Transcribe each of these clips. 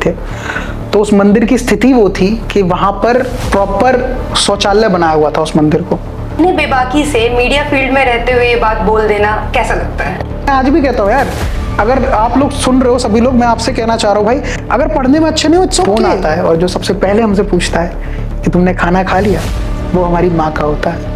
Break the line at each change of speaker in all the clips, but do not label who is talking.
थे। तो उस मंदिर की स्थिति वो थी कि वहां पर प्रॉपर शौचालय बनाया हुआ था उस मंदिर को।
इतने बेबाकी से मीडिया फील्ड में रहते हुए ये बात बोल देना कैसा लगता है?
मैं आज भी कहता हूँ यार, अगर आप लोग सुन रहे हो सभी लोग, मैं आपसे कहना चाह रहा हूँ भाई, अगर पढ़ने में अच्छे नहीं हो तो फोन आता है और जो सबसे पहले हमसे पूछता है कि तुमने खाना खा लिया, वो हमारी माँ का होता है।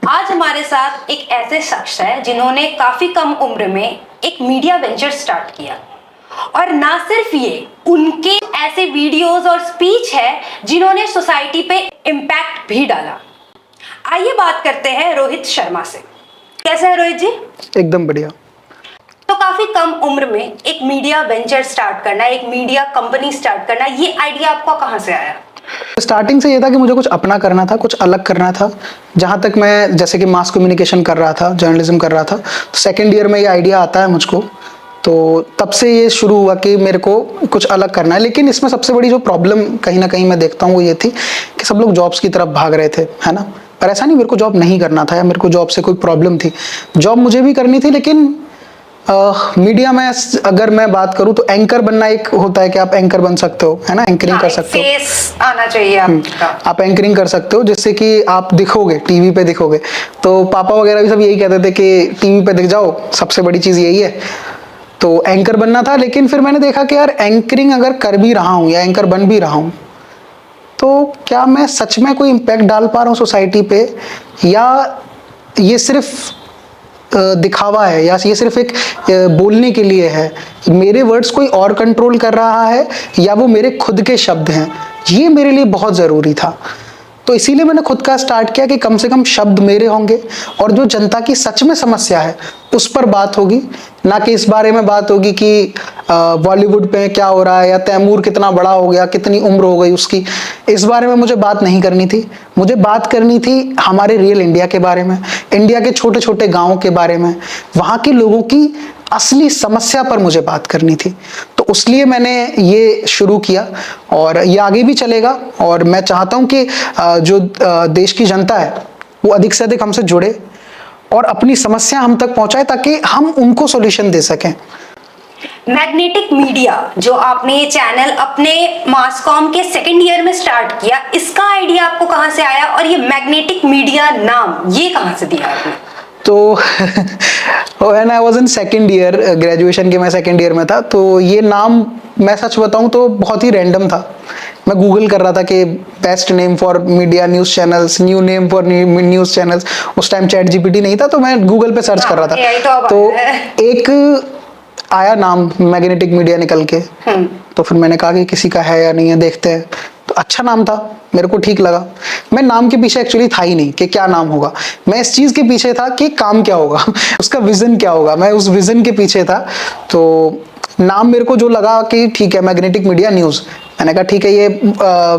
आज हमारे साथ एक ऐसे शख्स है जिन्होंने काफी कम उम्र में एक मीडिया वेंचर स्टार्ट किया, और ना सिर्फ ये, उनके ऐसे वीडियोस और स्पीच है जिन्होंने सोसाइटी पे इम्पैक्ट भी डाला। आइए बात करते हैं रोहित शर्मा से। कैसे है रोहित जी?
एकदम बढ़िया।
तो काफी कम उम्र में एक मीडिया वेंचर स्टार्ट करना, एक मीडिया कंपनी स्टार्ट करना, ये आइडिया आपको कहाँ से आया?
स्टार्टिंग से ये था कि मुझे कुछ अपना करना था, कुछ अलग करना था। जहाँ तक मैं जैसे कि मास कम्युनिकेशन कर रहा था, जर्नलिज्म कर रहा था, तो सेकेंड ईयर में ये आइडिया आता है मुझको। तो तब से ये शुरू हुआ कि मेरे को कुछ अलग करना है। लेकिन इसमें सबसे बड़ी जो प्रॉब्लम कहीं ना कहीं मैं देखता हूँ वो ये थी कि सब लोग जॉब्स की तरफ भाग रहे थे, है ना। पर ऐसा नहीं मेरे को जॉब नहीं करना था या मेरे को जॉब से कोई प्रॉब्लम थी, जॉब मुझे भी करनी थी। लेकिन मीडिया में अगर मैं बात करूं तो एंकर बनना एक होता है कि आप एंकर बन सकते हो, है ना, एंकरिंग कर सकते हो,
फेस आना चाहिए आपका।
आप एंकरिंग कर सकते हो जिससे कि आप दिखोगे, टीवी पे दिखोगे। तो पापा वगैरह भी सब यही कहते थे कि टीवी पे दिख जाओ, सबसे बड़ी चीज यही है। तो एंकर बनना था। लेकिन फिर मैंने देखा कि यार एंकरिंग अगर कर भी रहा हूँ या एंकर बन भी रहा हूँ तो क्या मैं सच में कोई इम्पैक्ट डाल पा रहा हूँ सोसाइटी पे, या ये सिर्फ दिखावा है, या ये सिर्फ एक बोलने के लिए है। मेरे वर्ड्स कोई और कंट्रोल कर रहा है या वो मेरे खुद के शब्द हैं, ये मेरे लिए बहुत ज़रूरी था। तो इसीलिए मैंने खुद का स्टार्ट किया कि कम से कम शब्द मेरे होंगे और जो जनता की सच में समस्या है उस पर बात होगी, ना कि इस बारे में बात होगी कि बॉलीवुड पे क्या हो रहा है या तैमूर कितना बड़ा हो गया, कितनी उम्र हो गई उसकी। इस बारे में मुझे बात नहीं करनी थी। मुझे बात करनी थी हमारे रियल इंडिया के बारे में, इंडिया के छोटे छोटे गाँव के बारे में, वहाँ के लोगों की असली समस्या पर मुझे बात करनी थी। तो उसलिए मैंने ये शुरू किया और ये आगे भी चलेगा। और मैं चाहता हूँ कि जो देश की जनता है वो अधिक से अधिक हमसे जुड़े और अपनी समस्या हम तक पहुंचाए ताकि हम उनको सॉल्यूशन दे सकें।
मैग्नेटिक मीडिया, जो आपने ये चैनल अपने मास कॉम के सेकंड ईयर में स्टार्ट किया, इसका आइडिया आपको कहाँ से आया, और ये मैग्नेटिक मीडिया नाम ये कहाँ से दिया आपने?
तो when I was in second year, graduation के मैं सेकंड ईयर में था, तो ये नाम मैं सच बताऊं तो बहुत ही रैंडम था। मैं गूगल कर रहा था कि best name for media news channels, new name for news channels. उस टाइम चैट जीपीटी नहीं था, तो मैं गूगल पे सर्च कर रहा था। तो एक आया नाम मैग्नेटिक मीडिया निकल के। तो फिर मैंने कहा कि किसी का है या नहीं है, देखते हैं। तो अच्छा नाम था, मेरे को ठीक लगा। मैं नाम के पीछे एक्चुअली था ही नहीं कि क्या नाम होगा, मैं इस चीज के पीछे था कि काम क्या होगा उसका विजन क्या होगा, मैं उस विजन के पीछे था। तो नाम मेरे को जो लगा कि ठीक है, मैग्नेटिक मीडिया न्यूज़, मैंने कहा ठीक है, ये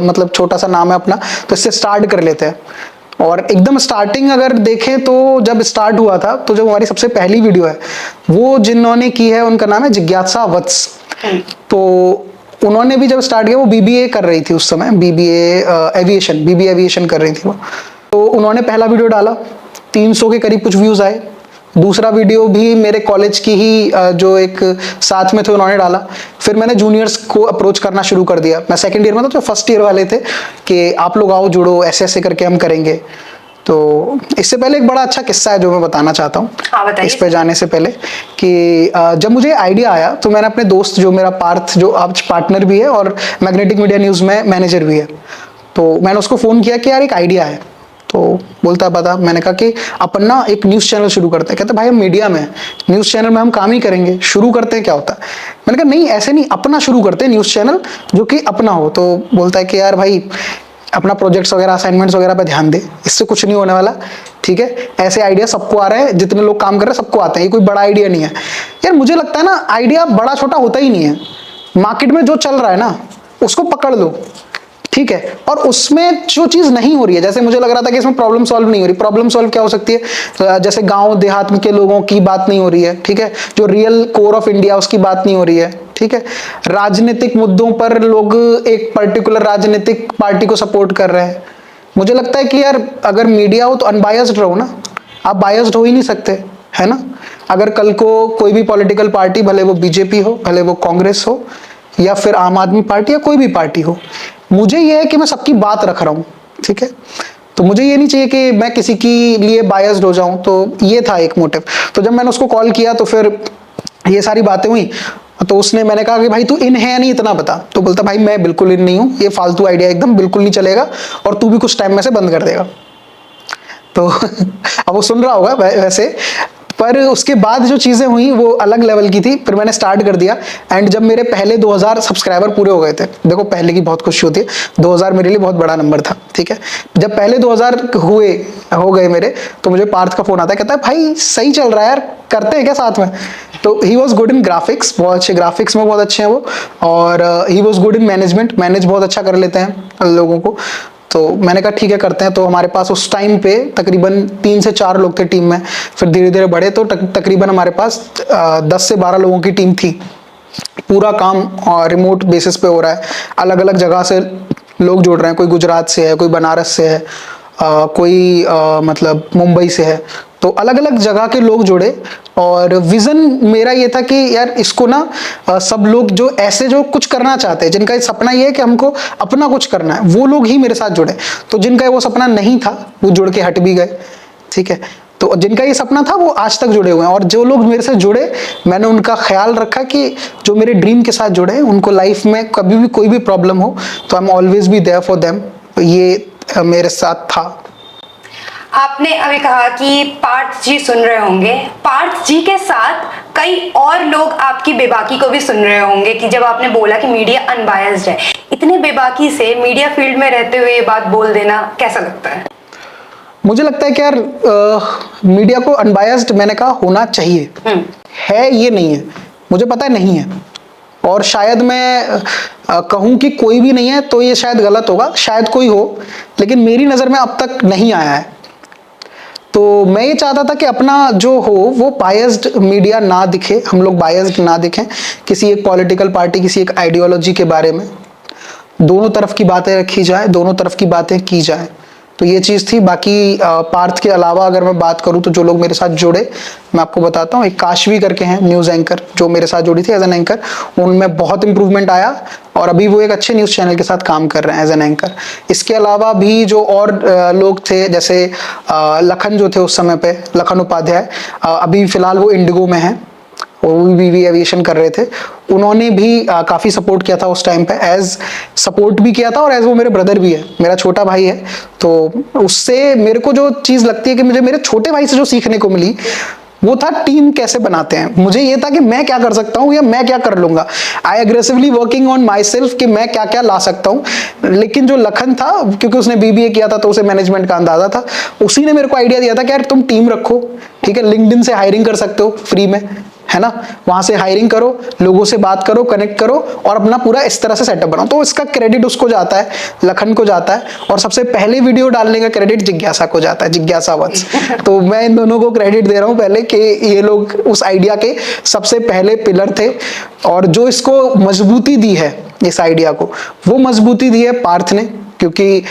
मतलब छोटा सा नाम है अपना, तो इससे स्टार्ट कर लेते हैं। और एकदम स्टार्टिंग अगर देखें तो जब स्टार्ट हुआ था, तो जब हमारी सबसे पहली वीडियो है वो जिन्होंने की है उनका नाम है जिज्ञासा वत्स। तो उन्होंने भी जब स्टार्ट किया, वो बीबीए कर रही थी उस समय, बीबीए एविएशन कर रही थी वो। तो उन्होंने पहला वीडियो डाला, 300 के करीब कुछ व्यूज आए। दूसरा वीडियो भी मेरे कॉलेज की ही जो एक साथ में थे उन्होंने डाला। फिर मैंने जूनियर्स को अप्रोच करना शुरू कर दिया। मैं सेकंड ईयर में था, तो फर्स्ट ईयर वाले थे कि आप लोग आओ, जुड़ो, ऐसे ऐसे करके हम करेंगे। तो इससे पहले एक बड़ा अच्छा किस्सा है जो मैं बताना चाहता हूँ।
हाँ,
इस पे जाने से पहले कि जब मुझे आइडिया आया तो मैंने अपने दोस्त, जो मेरा पार्थ, जो आज पार्टनर भी है और मैग्नेटिक मीडिया न्यूज़ में मैनेजर भी है, तो मैंने उसको फ़ोन किया कि यार एक आइडिया है। तो बोलता बता। मैंने कहा कि अपन ना एक न्यूज़ चैनल शुरू करते हैं। कहते भाई हम मीडिया में, न्यूज़ चैनल में हम काम ही करेंगे, शुरू करते हैं क्या होता है। मैंने कहा नहीं, ऐसे नहीं, अपना शुरू करते हैं न्यूज़ चैनल जो कि अपना हो। तो बोलता है कि यार भाई अपना प्रोजेक्ट्स वगैरह, असाइनमेंट्स वगैरह पे ध्यान दे, इससे कुछ नहीं होने वाला, ठीक है। ऐसे आइडिया सबको आ रहे हैं, जितने लोग काम कर रहे हैं सबको आते हैं, ये कोई बड़ा आइडिया नहीं है। यार मुझे लगता है ना, आइडिया बड़ा छोटा होता ही नहीं है, मार्केट में जो चल रहा है ना उसको पकड़ लो, ठीक है। और उसमें जो चीज नहीं हो रही है, जैसे मुझे लग रहा था कि इसमें प्रॉब्लम सॉल्व नहीं हो रही। प्रॉब्लम सॉल्व क्या हो सकती है? जैसे गांव देहात के लोगों की बात नहीं हो रही है, ठीक है, जो रियल कोर ऑफ इंडिया उसकी बात नहीं हो रही है, ठीक है, राजनीतिक मुद्दों पर लोग एक पर्टिकुलर राजनीतिक पार्टी को सपोर्ट कर रहे हैं। मुझे लगता है कि यार अगर मीडिया हो तो अनबायस्ड रहो ना, आप बायस्ड हो ही नहीं सकते, है ना। अगर कल को कोई भी पॉलिटिकल पार्टी, भले वो बीजेपी हो, भले वो कांग्रेस हो, या फिर आम आदमी पार्टी, या कोई भी पार्टी हो, मुझे ये है कि मैं सबकी बात रख रहा हूँ, ठीक है। तो मुझे ये नहीं चाहिए कि मैं किसी की लिए बायस्ड हो जाऊं, तो ये था एक मोटिव। तो जब मैंने उसको कॉल किया तो फिर ये सारी बातें हुई, तो उसने, मैंने कहा कि भाई तू इन है नहीं, इतना बता। तो बोलता भाई मैं बिल्कुल इन नहीं हूं, ये फालतू आइडिया एकदम बिल्कुल नहीं चलेगा, और तू भी कुछ टाइम में से बंद कर देगा। तो अब वो सुन रहा होगा वैसे, पर उसके बाद जो चीज़ें हुई वो अलग लेवल की थी। फिर मैंने स्टार्ट कर दिया, एंड जब मेरे पहले 2000 सब्सक्राइबर पूरे हो गए थे, देखो पहले की बहुत खुशी होती है, 2000 मेरे लिए बहुत बड़ा नंबर था, ठीक है। जब पहले 2000 हो गए मेरे, तो मुझे पार्थ का फोन आता है, कहता है भाई सही चल रहा है यार, करते हैं क्या साथ में। तो he was good in graphics, बहुत अच्छे ग्राफिक्स में बहुत अच्छे हैं वो, और he was good in management, manage बहुत अच्छा कर लेते हैं लोगों को। तो मैंने कहा ठीक है करते हैं। तो हमारे पास उस टाइम पे तकरीबन 3 से 4 लोग थे टीम में, फिर धीरे धीरे बढ़े, तो तकरीबन हमारे पास 10 से 12 लोगों की टीम थी। पूरा काम रिमोट बेसिस पे हो रहा है, अलग अलग जगह से लोग जुड़ रहे हैं, कोई गुजरात से है, कोई बनारस से है, कोई मतलब मुंबई से है, तो अलग अलग जगह के लोग जुड़े। और विजन मेरा ये था कि यार इसको ना सब लोग जो ऐसे जो कुछ करना चाहते हैं, जिनका सपना ये है कि हमको अपना कुछ करना है, वो लोग ही मेरे साथ जुड़े। तो जिनका वो सपना नहीं था वो जुड़ के हट भी गए, ठीक है। तो जिनका ये सपना था वो आज तक जुड़े हुए हैं, और जो लोग मेरे से जुड़े, मैंने उनका ख्याल रखा कि जो मेरे ड्रीम के साथ जुड़े, उनको लाइफ में कभी भी कोई भी प्रॉब्लम हो तो I am always be there for them. ये मेरे साथ था।
आपने अभी कहा कि पार्थ जी सुन रहे होंगे, पार्थ जी के साथ कई और लोग आपकी बेबाकी को भी सुन रहे होंगे कि जब आपने बोला कि मीडिया अनबायस्ड है, इतने बेबाकी से मीडिया फील्ड में रहते हुए ये बात बोल देना कैसा लगता है?
मुझे लगता है कि यार मीडिया को अनबायस्ड, मैंने कहा, होना चाहिए। है ये नहीं है, मुझे पता है नहीं है, और शायद मैं कहूँ कि कोई भी नहीं है तो ये शायद गलत होगा, शायद कोई हो, लेकिन मेरी नज़र में अब तक नहीं आया है। तो मैं ये चाहता था कि अपना जो हो वो बायस्ड मीडिया ना दिखे, हम लोग बायस्ड ना दिखें किसी एक पॉलिटिकल पार्टी, किसी एक आइडियोलॉजी के बारे में। दोनों तरफ की बातें रखी जाए, दोनों तरफ की बातें की जाए, तो ये चीज़ थी। बाकी पार्थ के अलावा अगर मैं बात करूँ तो जो लोग मेरे साथ जुड़े, मैं आपको बताता हूँ, एक काशवी करके हैं न्यूज़ एंकर, जो मेरे साथ जुड़ी थी एज एन एंकर, उनमें बहुत इंप्रूवमेंट आया, और अभी वो एक अच्छे न्यूज़ चैनल के साथ काम कर रहे हैं एज एन एंकर। इसके अलावा भी जो और लोग थे, जैसे लखन जो थे उस समय पे, लखन उपाध्याय, अभी फिलहाल वो इंडिगो में हैं, वो भी एविएशन कर रहे थे, उन्होंने भी काफ़ी सपोर्ट किया था उस टाइम पे, एज सपोर्ट भी किया था, और एज वो मेरे ब्रदर भी है, मेरा छोटा भाई है। तो उससे मेरे को जो चीज़ लगती है कि मुझे मेरे छोटे भाई से जो सीखने को मिली, वो था टीम कैसे बनाते हैं। मुझे ये था कि मैं क्या कर सकता हूँ या मैं क्या कर लूंगा, I aggressively working on myself कि मैं क्या क्या ला सकता हूँ। लेकिन जो लखन था, क्योंकि उसने बीबीए किया था तो उसे मैनेजमेंट का अंदाजा था, उसी ने मेरे को आइडिया दिया था कि यार तुम टीम रखो, ठीक है, लिंक्डइन से हायरिंग कर सकते हो फ्री में, है ना, वहां से हायरिंग करो, लोगों से बात करो, कनेक्ट करो, और अपना पूरा इस तरह से सेटअप बनाओ। तो इसका क्रेडिट उसको जाता है, लखन को जाता है, और सबसे पहले वीडियो डालने का क्रेडिट जिज्ञासा को जाता है, जिज्ञासा वंश। तो मैं इन दोनों को क्रेडिट दे रहा हूँ पहले कि ये लोग उस आइडिया के सबसे पहले पिलर थे, और जो इसको मजबूती दी है, इस आइडिया को, वो मजबूती दी है पार्थ ने, क्योंकि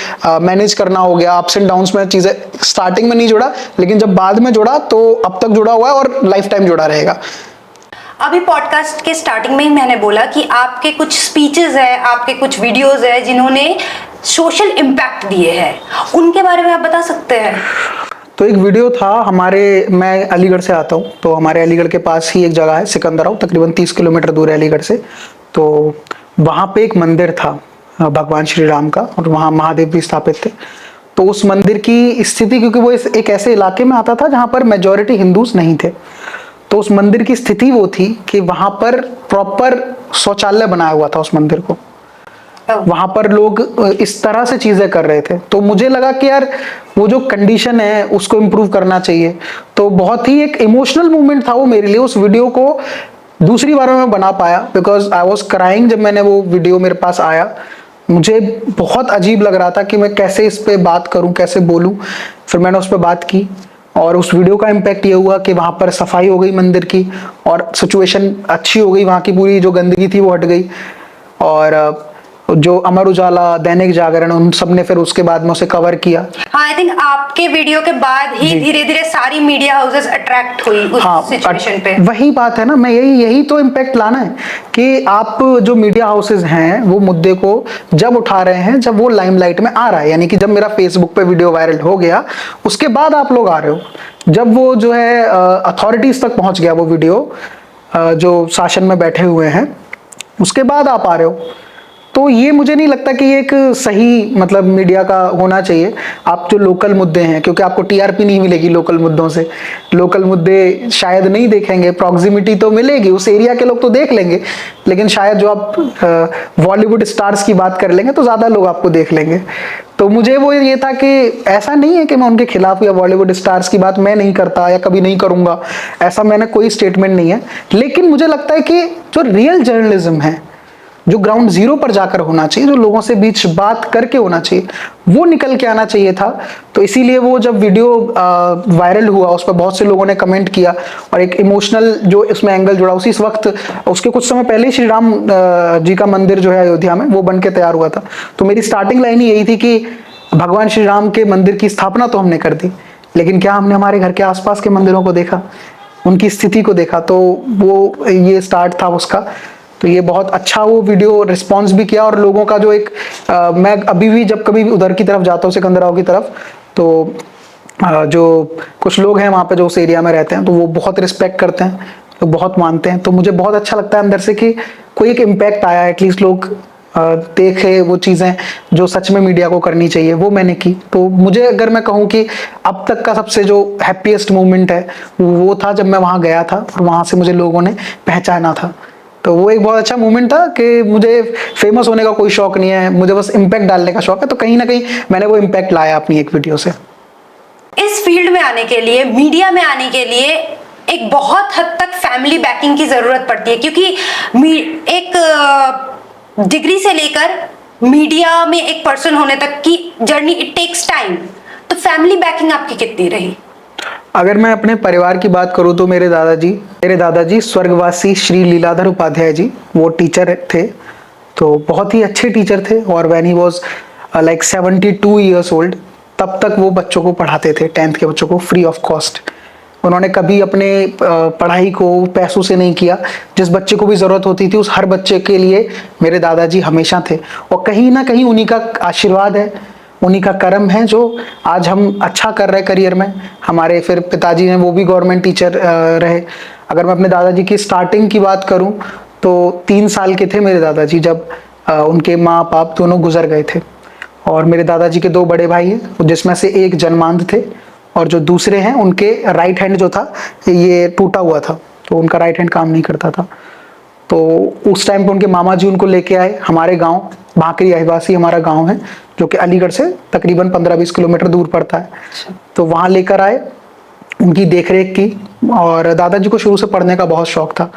मैनेज करना हो गया, अप्स एंड डाउन्स में चीजें स्टार्टिंग में नहीं जुड़ा, लेकिन जब बाद में जुड़ा तो अब तक जुड़ा हुआ है और लाइफ टाइम जुड़ा रहेगा।
अभी पॉडकास्ट के स्टार्टिंग में ही मैंने बोला कि आपके कुछ स्पीचेस है, आपके कुछ वीडियोस है जिन्होंने सोशल इम्पैक्ट दिए हैं, उनके बारे में आप बता सकते हैं?
तो एक वीडियो था हमारे, मैं अलीगढ़ से आता हूँ, तो हमारे अलीगढ़ के पास ही एक जगह है सिकंदराव, तकरीबन 30 किलोमीटर दूर है अलीगढ़ से। तो वहाँ पे एक मंदिर था भगवान श्री राम का, और वहाँ महादेव भी स्थापित थे। तो उस मंदिर की स्थिति, क्योंकि वो एक ऐसे इलाके में आता था जहाँ पर मेजॉरिटी हिंदूज नहीं थे, तो उस मंदिर की स्थिति वो थी कि वहां पर प्रॉपर शौचालय बनाया हुआ था उस मंदिर को, वहां पर लोग इस तरह से चीजें कर रहे थे। तो मुझे लगा कि यार वो जो कंडीशन है उसको इम्प्रूव करना चाहिए। तो बहुत ही एक इमोशनल मोमेंट था वो मेरे लिए। उस वीडियो को दूसरी बार में बना पाया बिकॉज आई वॉज क्राइंग। जब मैंने वो वीडियो मेरे पास आया, मुझे बहुत अजीब लग रहा था कि मैं कैसे इस पे बात करूं, कैसे बोलूं। फिर मैंने उस पर बात की और उस वीडियो का इम्पैक्ट ये हुआ कि वहाँ पर सफाई हो गई मंदिर की और सिचुएशन अच्छी हो गई, वहाँ की पूरी जो गंदगी थी वो हट गई। और जो अमर उजाला, दैनिक जागरण, उन सब ने फिर उसके बाद में उसे कवर किया।
हाँ, आई थिंक आपके वीडियो के बाद ही धीरे धीरे सारी मीडिया हाउसेस अट्रैक्ट हुई उस सिचुएशन पे।
वही बात है ना, मैं यही तो इम्पैक्ट लाना है कि आप जो मीडिया हाउसेस हैं वो मुद्दे को जब उठा रहे हैं जब वो लाइमलाइट में आ रहा है, यानी कि जब मेरा फेसबुक पे वीडियो वायरल हो गया उसके बाद आप लोग आ रहे हो, जब वो जो है अथॉरिटीज तक पहुंच गया वो वीडियो, जो शासन में बैठे हुए हैं, उसके बाद आप आ रहे हो। तो ये मुझे नहीं लगता कि ये एक सही मतलब मीडिया का होना चाहिए। आप जो लोकल मुद्दे हैं, क्योंकि आपको टीआरपी नहीं मिलेगी लोकल मुद्दों से, लोकल मुद्दे शायद नहीं देखेंगे, प्रॉक्सिमिटी तो मिलेगी, उस एरिया के लोग तो देख लेंगे, लेकिन शायद जो आप बॉलीवुड स्टार्स की बात कर लेंगे तो ज़्यादा लोग आपको देख लेंगे। तो मुझे वो ये था कि ऐसा नहीं है कि मैं उनके खिलाफ या बॉलीवुड स्टार्स की बात मैं नहीं करता या कभी नहीं करूँगा, ऐसा मैंने कोई स्टेटमेंट नहीं है, लेकिन मुझे लगता है कि जो रियल जर्नलिज्म है, जो ग्राउंड जीरो पर जाकर होना चाहिए, जो लोगों से बीच बात करके होना चाहिए, वो निकल के आना चाहिए था। तो इसीलिए वो जब वीडियो वायरल हुआ उस पर बहुत से लोगों ने कमेंट किया और एक इमोशनल जो इसमें एंगल जुड़ा, उसी वक्त उसके कुछ समय पहले ही श्री राम जी का मंदिर जो है अयोध्या में वो बन के तैयार हुआ था। तो मेरी स्टार्टिंग लाइन ही यही थी कि भगवान श्री राम के मंदिर की स्थापना तो हमने कर दी, लेकिन क्या हमने हमारे घर के आसपास के मंदिरों को देखा, उनकी स्थिति को देखा? तो वो ये स्टार्ट था उसका। तो ये बहुत अच्छा वो वीडियो रिस्पॉन्स भी किया और लोगों का जो एक मैं अभी भी जब कभी उधर की तरफ जाता हूँ सिकंदराबाद की तरफ, तो जो कुछ लोग हैं वहाँ पे जो उस एरिया में रहते हैं तो वो बहुत रिस्पेक्ट करते हैं, तो बहुत मानते हैं। तो मुझे बहुत अच्छा लगता है अंदर से कि कोई एक इम्पैक्ट आया, एटलीस्ट लोग देखे वो चीज़ें जो सच में मीडिया को करनी चाहिए, वो मैंने की। तो मुझे अगर मैं कहूँ कि अब तक का सबसे जो हैप्पीएस्ट मोमेंट है वो था जब मैं वहाँ गया था और वहाँ से मुझे लोगों ने पहचाना था। तो वो एक बहुत अच्छा मोमेंट था कि मुझे फेमस होने का कोई शौक नहीं है, मुझे बस इम्पैक्ट डालने का शौक है। तो कहीं ना कहीं मैंने वो इम्पैक्ट लाया अपनी एक वीडियो से।
इस फील्ड में आने के लिए, मीडिया में आने के लिए एक बहुत हद तक फैमिली बैकिंग की जरूरत पड़ती है, क्योंकि एक डिग्री से लेकर मीडिया में एक पर्सन होने तक की जर्नी इट टेक्स टाइम। तो फैमिली बैकिंग आपकी कितनी रही?
अगर मैं अपने परिवार की बात करूं तो मेरे दादाजी स्वर्गवासी श्री लीलाधर उपाध्याय जी, वो टीचर थे, तो बहुत ही अच्छे टीचर थे। और when he was like 72 years old, तब तक वो बच्चों को पढ़ाते थे, 10th के बच्चों को फ्री ऑफ कॉस्ट। उन्होंने कभी अपने पढ़ाई को पैसों से नहीं किया, जिस बच्चे को भी ज़रूरत होती थी उस हर बच्चे के लिए मेरे दादाजी हमेशा थे। और कहीं ना कहीं उन्हीं का आशीर्वाद है, उन्हीं का कर्म है जो आज हम अच्छा कर रहे हैं करियर में। हमारे फिर पिताजी ने वो भी गवर्नमेंट टीचर रहे। अगर मैं अपने दादाजी की स्टार्टिंग की बात करूं तो 3 साल के थे मेरे दादाजी जब उनके माँ बाप दोनों गुजर गए थे। और मेरे दादाजी के 2 बड़े भाई हैं, जिसमें से एक जन्मांध थे और जो दूसरे हैं उनके राइट हैंड जो था ये टूटा हुआ था, तो उनका राइट हैंड काम नहीं करता था। तो उस टाइम पे उनके मामा जी उनको लेके आए हमारे गांव, भाकरी आदिवासी हमारा गांव है जो कि अलीगढ़ से तकरीबन 15-20 किलोमीटर दूर पड़ता है। तो वहाँ लेकर आए, उनकी देखरेख की। और दादाजी को शुरू से पढ़ने का बहुत शौक था।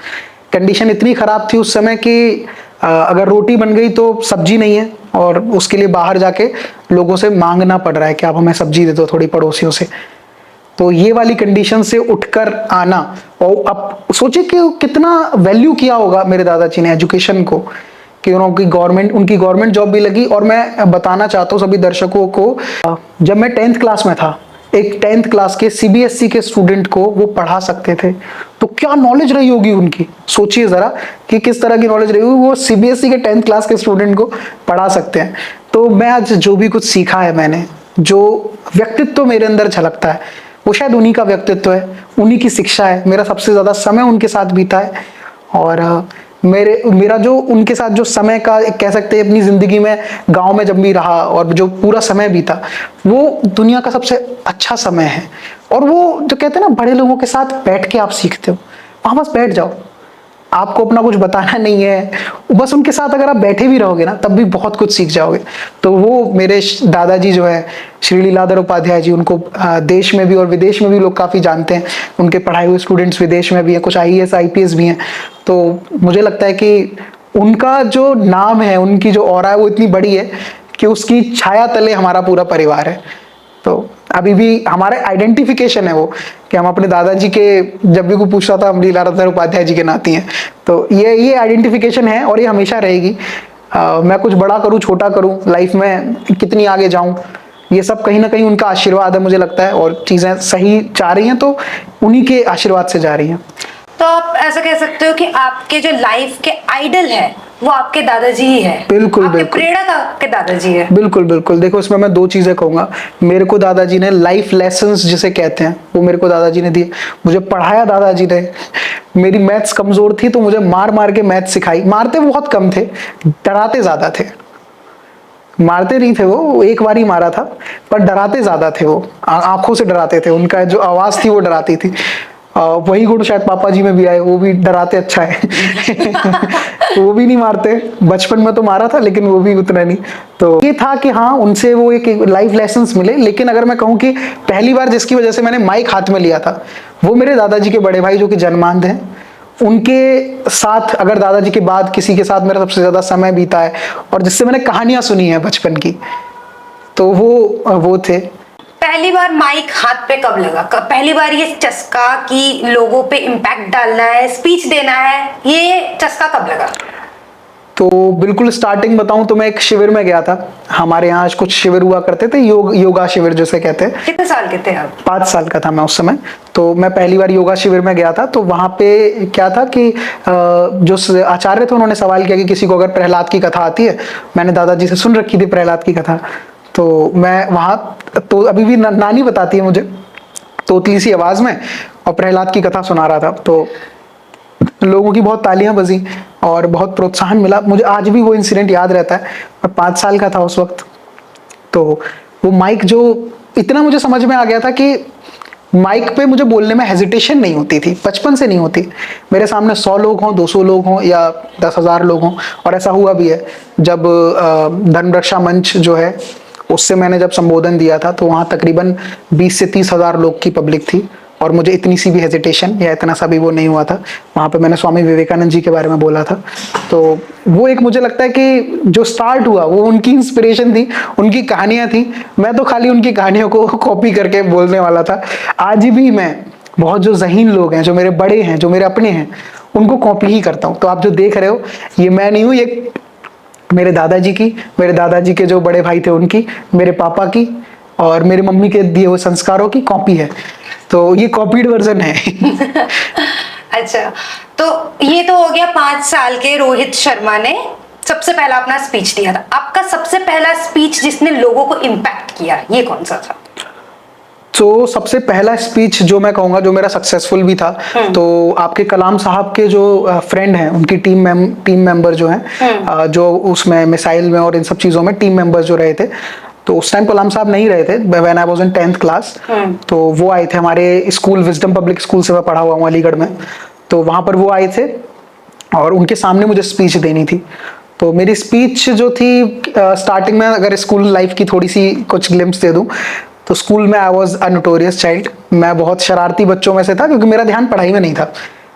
कंडीशन इतनी ख़राब थी उस समय कि अगर रोटी बन गई तो सब्जी नहीं है और उसके लिए बाहर जाके लोगों से मांगना पड़ रहा है कि आप हमें सब्जी दे दो थोड़ी, पड़ोसियों से। तो ये वाली कंडीशन से उठकर आना, और अब सोचिए कि कितना वैल्यू किया होगा मेरे दादाजी ने एजुकेशन को, कि उनकी गवर्नमेंट जॉब भी लगी। और मैं बताना चाहता हूँ सभी दर्शकों को, जब मैं 10th क्लास में था, एक 10th क्लास के सीबीएसई के स्टूडेंट को वो पढ़ा सकते थे, तो क्या नॉलेज रही होगी उनकी। सोचिए जरा कि किस तरह की नॉलेज रही होगी, वो सीबीएसई के 10th क्लास के स्टूडेंट को पढ़ा सकते हैं। तो मैं आज जो भी कुछ सीखा है मैंने, जो व्यक्तित्व मेरे अंदर झलकता है, वो शायद उन्हीं का व्यक्तित्व है, उन्हीं की शिक्षा है। मेरा सबसे ज़्यादा समय उनके साथ बीता है। और मेरा जो उनके साथ जो समय का कह सकते हैं अपनी ज़िंदगी में, गांव में जब भी रहा और जो पूरा समय बीता, वो दुनिया का सबसे अच्छा समय है। और वो जो कहते हैं ना, बड़े लोगों के साथ बैठ के आप सीखते हो, वहाँ बस बैठ जाओ, आपको अपना कुछ बताना नहीं है, बस उनके साथ अगर आप बैठे भी रहोगे ना तब भी बहुत कुछ सीख जाओगे। तो वो मेरे दादाजी जो है श्री लीलाधर उपाध्याय जी, उनको देश में भी और विदेश में भी लोग काफ़ी जानते हैं। उनके पढ़ाए हुए स्टूडेंट्स विदेश में भी हैं, कुछ आईएएस आईपीएस भी हैं। तो मुझे लगता है कि उनका जो नाम है, उनकी जो ऑरा है वो इतनी बड़ी है कि उसकी छाया तले हमारा पूरा परिवार है। तो अभी भी हमारे आइडेंटिफिकेशन है वो, कि हम अपने दादाजी के, जब भी कोई पूछता था हम लीलाधर उपाध्याय जी के नाती हैं। तो ये आइडेंटिफिकेशन है और ये हमेशा रहेगी। मैं कुछ बड़ा करूं छोटा करूं लाइफ में, कितनी आगे जाऊं, ये सब कहीं ना कहीं उनका आशीर्वाद है मुझे लगता है, और चीजें सही जा रही हैं तो उन्हीं के आशीर्वाद से जा रही हैं।
तो आप ऐसा कह सकते हो कि आपके जो लाइफ के आइडल है वो आपके दादाजी ही है।
बिल्कुल
आपके
बिल्कुल
प्रेरणा का आपके दादाजी है।
बिल्कुल बिल्कुल। देखो इसमें मैं दो चीजें कहूंगा। मेरे को दादाजी ने लाइफ लेसन्स जिसे कहते हैं वो मेरे को दादाजी ने दिए, मुझे पढ़ाया दादाजी ने। मेरी मैथ्स कमजोर थी तो मुझे मार मार के मैथ्स सिखाई। मारते बहुत कम थे, डराते ज्यादा थे। मारते नहीं थे वो, एक बार ही मारा था, पर डराते ज्यादा थे वो, आंखों से डराते थे, उनका जो आवाज थी वो डराती थी। वही गुण शायद पापा जी में भी आए, वो भी डराते अच्छा है। वो भी नहीं मारते, बचपन में तो मारा था लेकिन वो भी उतना नहीं। तो ये था कि हाँ उनसे वो एक लाइफ लेसन्स मिले। लेकिन अगर मैं कहूँ कि पहली बार जिसकी वजह से मैंने माइक हाथ में लिया था वो मेरे दादाजी के बड़े भाई जो कि जन्मांध हैं। उनके साथ, अगर दादाजी के बाद किसी के साथ मेरा सबसे ज्यादा समय बीता है और जिससे मैंने कहानियां सुनी है बचपन की, तो वो थे।
पहली बार माइक हाथ पे कब लगा? पहली बार ये चस्का कि लोगों पे इम्पैक्ट डालना है, स्पीच देना है, ये चस्का कब लगा?
तो बिल्कुल स्टार्टिंग बताऊं तो मैं एक शिविर में गया था। हमारे यहाँ कुछ शिविर हुआ करते थे, योगा शिविर जैसे कहते हैं।
कितने साल के थे आप?
5 साल का था मैं उस समय। तो मैं पहली बार योगा शिविर में गया था। तो वहां पे क्या था कि जो आचार्य थे उन्होंने सवाल किया कि किसी को अगर प्रहलाद की कथा आती है। मैंने दादाजी से सुन रखी थी प्रहलाद की कथा। तो मैं वहां, तो अभी भी नानी बताती है मुझे, तोतली सी आवाज में, और प्रहलाद की कथा सुना रहा था। तो लोगों की बहुत तालियां बजी और बहुत प्रोत्साहन मिला। मुझे आज भी वो इंसिडेंट याद रहता है। मैं 5 साल का था उस वक्त। तो वो माइक जो, इतना मुझे समझ में आ गया था कि माइक पे मुझे बोलने में हेजिटेशन नहीं होती थी, बचपन से नहीं होती। मेरे सामने 100 लोग हों, 200 लोग हों या 10,000 लोग हों। और ऐसा हुआ भी है। जब धर्मरक्षा मंच जो है उससे मैंने जब संबोधन दिया था तो वहाँ तकरीबन 20 से 30 हजार लोग की पब्लिक थी, और मुझे इतनी सी भी हेजिटेशन या इतना सा भी वो नहीं हुआ था। वहाँ पे मैंने स्वामी विवेकानंद जी के बारे में बोला था। तो वो एक, मुझे लगता है कि जो स्टार्ट हुआ वो उनकी इंस्पिरेशन थी, उनकी कहानियां थी। मैं तो खाली उनकी कहानियों को कॉपी करके बोलने वाला था। आज भी मैं बहुत जो ज़हीन लोग हैं, जो मेरे बड़े हैं, जो मेरे अपने हैं, उनको कॉपी ही करता हूँ। तो आप जो देख रहे हो ये मैं नहीं हूँ, ये मेरे दादाजी की, मेरे दादाजी के जो बड़े भाई थे उनकी, मेरे पापा की और मेरी मम्मी के दिए हुए संस्कारों की कॉपी है। तो ये कॉपीड वर्जन है।
अच्छा, तो ये तो हो गया 5 साल के रोहित शर्मा ने सबसे पहला अपना स्पीच दिया था। आपका सबसे पहला स्पीच जिसने लोगों को इम्पैक्ट किया, ये कौन सा था?
तो सबसे पहला स्पीच जो मैं कहूँगा जो मेरा सक्सेसफुल भी था, तो आपके कलाम साहब के जो फ्रेंड हैं, उनकी टीम मेंबर जो हैं, जो उसमें मिसाइल में और इन सब चीज़ों में टीम मेंबर्स जो रहे थे, तो उस टाइम कलाम साहब नहीं रहे थे, when I was in 10th class. तो वो आए थे हमारे स्कूल, विजडम पब्लिक स्कूल से मैं पढ़ा हुआ हूँ अलीगढ़ में। तो वहाँ पर वो आए थे और उनके सामने मुझे स्पीच देनी थी। तो मेरी स्पीच जो थी, स्टार्टिंग में अगर स्कूल लाइफ की थोड़ी सी कुछ ग्लिम्स दे दूं, तो स्कूल में I was a notorious child. मैं बहुत शरारती बच्चों में से था, क्योंकि मेरा ध्यान पढ़ाई में नहीं था,